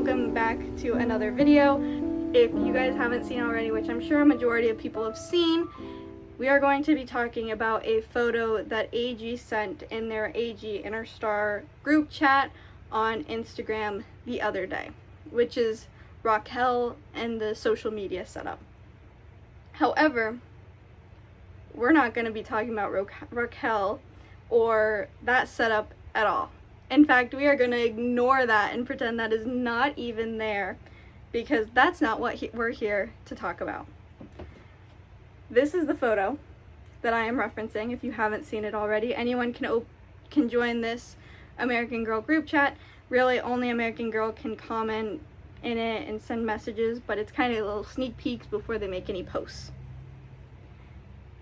welcome back to another video. If you guys haven't seen already, which I'm sure a majority of people have seen, we are going to be talking about a photo that AG sent in their AG Interstar group chat on Instagram the other day, which is Raquel and the social media setup. However, we're not going to be talking about Raquel or that setup at all. In fact, we are going to ignore that and pretend that is not even there, because that's not what we're here to talk about. This is the photo that I am referencing. If you haven't seen it already, anyone can join this American Girl group chat. Really, only American Girl can comment in it and send messages, but it's kind of little sneak peeks before they make any posts.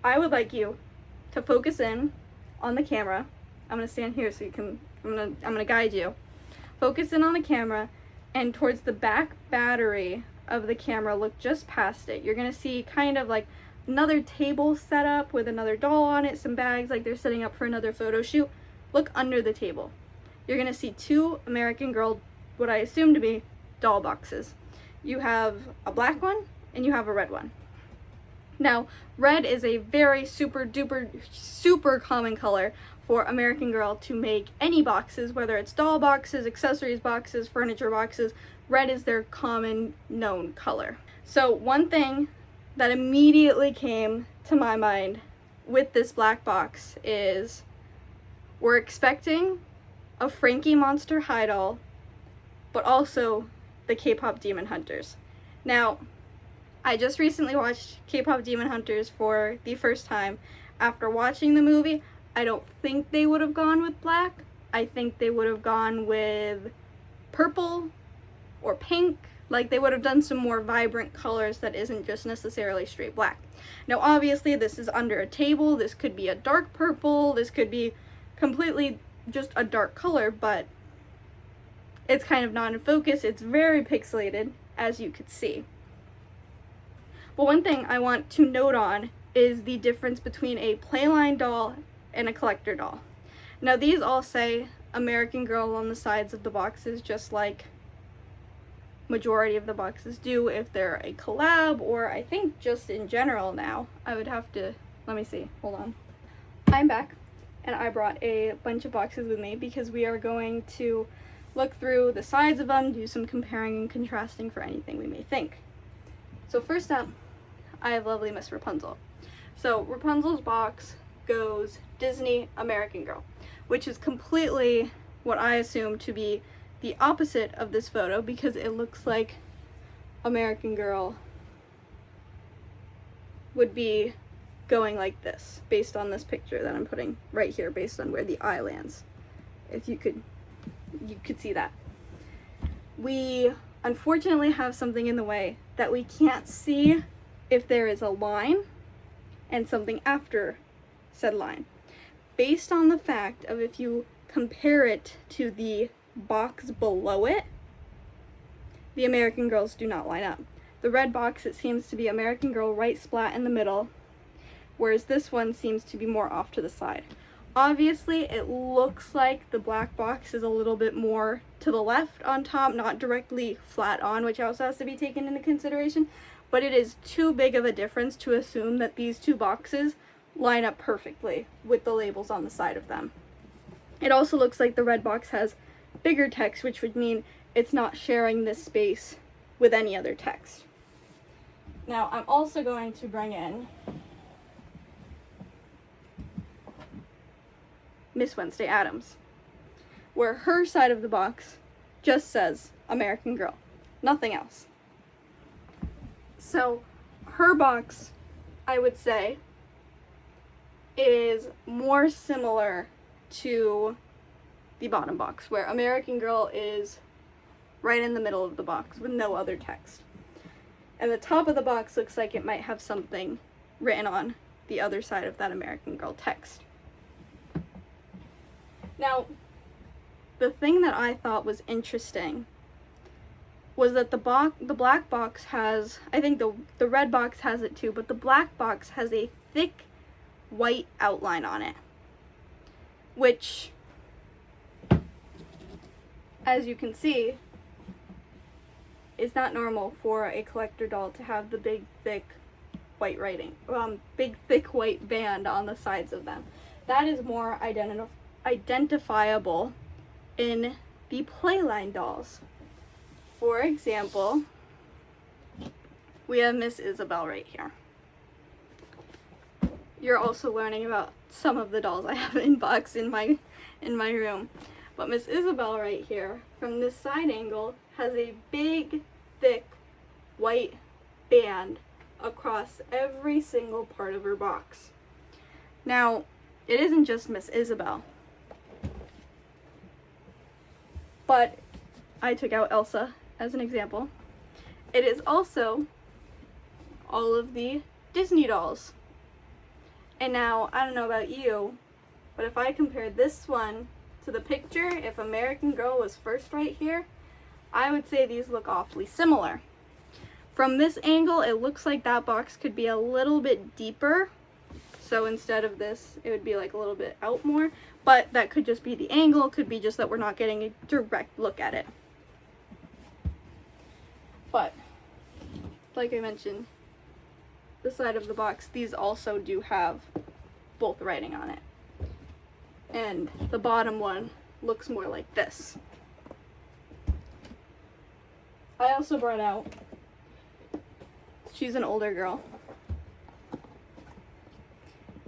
I would like you to focus in on the camera. I'm going to stand here so you can, I'm going to guide you. Focus in on the camera, and towards the back battery of the camera, look just past it. You're going to see kind of like another table set up with another doll on it, some bags, like they're setting up for another photo shoot. Look under the table. You're going to see two American Girl, what I assume to be doll boxes. You have a black one and you have a red one. Now, red is a very super common color for American Girl to make any boxes, whether it's doll boxes, accessories boxes, furniture boxes. Red is their common known color. So one thing that immediately came to my mind with this black box is we're expecting a Frankie Monster High doll, but also the K-pop Demon Hunters. Now, I just recently watched K-pop Demon Hunters for the first time. After watching the movie, I don't think they would have gone with black. I think they would have gone with purple or pink. Like, they would have done some more vibrant colors that isn't just necessarily straight black. Now, obviously, this is under a table. This could be a dark purple. This could be completely just a dark color, but it's kind of not in focus. It's very pixelated, as you could see. But one thing I want to note on is the difference between a Playline doll and a collector doll. Now, these all say American Girl on the sides of the boxes, just like majority of the boxes do if they're a collab, or I think just in general now. I would have to, let me see, hold on. I'm back, and I brought a bunch of boxes with me because we are going to look through the sides of them, do some comparing and contrasting for anything we may think. So first up, I have lovely Miss Rapunzel. So Rapunzel's box goes Disney American Girl, which is completely what I assume to be the opposite of this photo, because it looks like American Girl would be going like this, based on this picture that I'm putting right here, based on where the eye lands. If you could see that. We unfortunately have something in the way that we can't see if there is a line and something after said line. Based on the fact of, if you compare it to the box below it, the American Girls do not line up. The red box, it seems to be American Girl right splat in the middle, whereas this one seems to be more off to the side. Obviously, it looks like the black box is a little bit more to the left on top, not directly flat on, which also has to be taken into consideration, but it is too big of a difference to assume that these two boxes line up perfectly with the labels on the side of them. It also looks like the red box has bigger text, which would mean it's not sharing this space with any other text. Now, I'm also going to bring in Miss Wednesday Addams, where her side of the box just says American Girl, nothing else. So her box, I would say, is more similar to the bottom box, where American Girl is right in the middle of the box with no other text. And the top of the box looks like it might have something written on the other side of that American Girl text. Now, the thing that I thought was interesting was that the black box has, I think the red box has it too, but the black box has a thick white outline on it, which, as you can see, it's not normal for a collector doll to have the big thick white big thick white band on the sides of them. That is more identifiable in the Playline dolls. For example, we have Miss Isabel right here. You're also learning about some of the dolls I have in box in my room. But Miss Isabel right here, from this side angle, has a big, thick, white band across every single part of her box. Now, it isn't just Miss Isabel, but I took out Elsa as an example. It is also all of the Disney dolls. And now, I don't know about you, but if I compared this one to the picture, if American Girl was first right here, I would say these look awfully similar. From this angle, it looks like that box could be a little bit deeper. So instead of this, it would be like a little bit out more. But that could just be the angle. It could be just that we're not getting a direct look at it. But, like I mentioned, the side of the box, these also do have both writing on it. And the bottom one looks more like this. I also brought out, she's an older girl,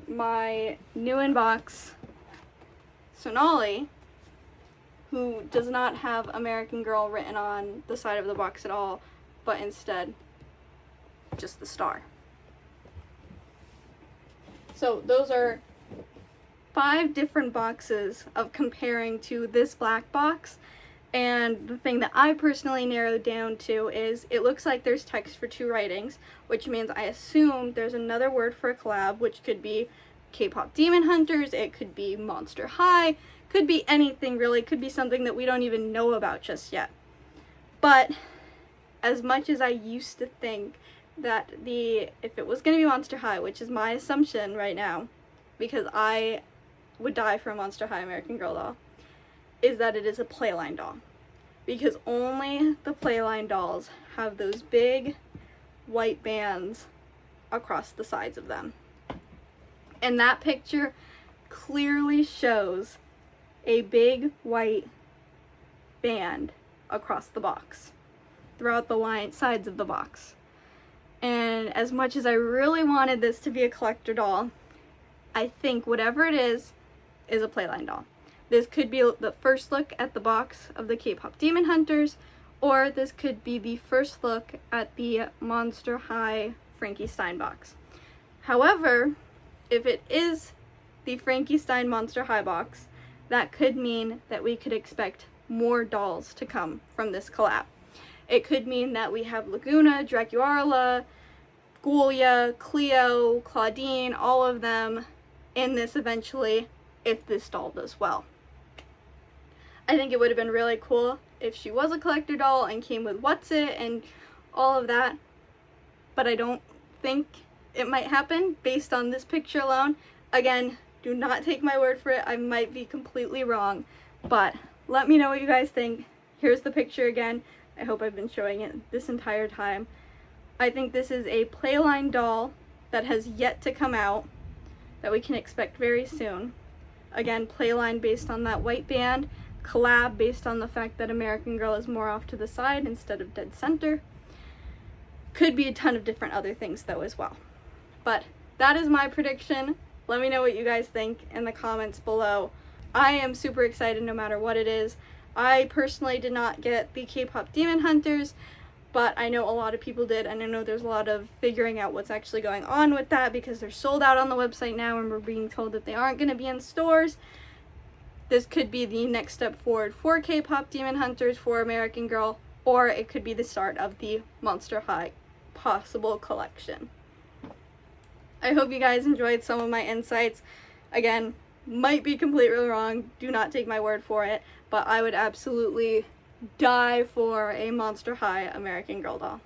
my new in box Sonali, who does not have American Girl written on the side of the box at all, but instead just the star. So those are 5 different boxes of comparing to this black box. And the thing that I personally narrowed down to is it looks like there's text for 2 writings, which means I assume there's another word for a collab, which could be K-pop Demon Hunters, it could be Monster High, could be anything really, could be something that we don't even know about just yet. But as much as I used to think that if it was going to be Monster High, which is my assumption right now, because I would die for a Monster High American Girl doll, is that it is a Playline doll. Because only the Playline dolls have those big white bands across the sides of them. And that picture clearly shows a big white band across the box, throughout the sides of the box. And as much as I really wanted this to be a collector doll, I think whatever it is a Playline doll. This could be the first look at the box of the K-pop Demon Hunters, or this could be the first look at the Monster High Frankie Stein box. However, if it is the Frankie Stein Monster High box, that could mean that we could expect more dolls to come from this collab. It could mean that we have Laguna, Dracula, Gulia, Cleo, Claudine, all of them in this eventually, if this doll does well. I think it would have been really cool if she was a collector doll and came with What's It and all of that, but I don't think it might happen based on this picture alone. Again, do not take my word for it, I might be completely wrong, but let me know what you guys think. Here's the picture again. I hope I've been showing it this entire time. I think this is a Playline doll that has yet to come out, that we can expect very soon. Again, Playline based on that white band, collab based on the fact that American Girl is more off to the side instead of dead center. Could be a ton of different other things though as well. But that is my prediction. Let me know what you guys think in the comments below. I am super excited no matter what it is. I personally did not get the K-pop Demon Hunters, but I know a lot of people did, and I know there's a lot of figuring out what's actually going on with that because they're sold out on the website now and we're being told that they aren't going to be in stores. This could be the next step forward for K-pop Demon Hunters, for American Girl, or it could be the start of the Monster High possible collection. I hope you guys enjoyed some of my insights. Again, might be completely wrong, do not take my word for it, but I would absolutely die for a Monster High American Girl doll.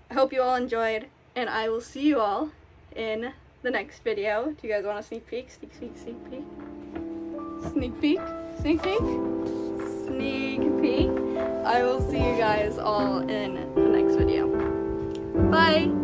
I hope you all enjoyed, and I will see you all in the next video. Do you guys want a sneak peek? Sneak peek? Sneak peek? Sneak peek? Sneak peek? Sneak peek? I will see you guys all in the next video. Bye!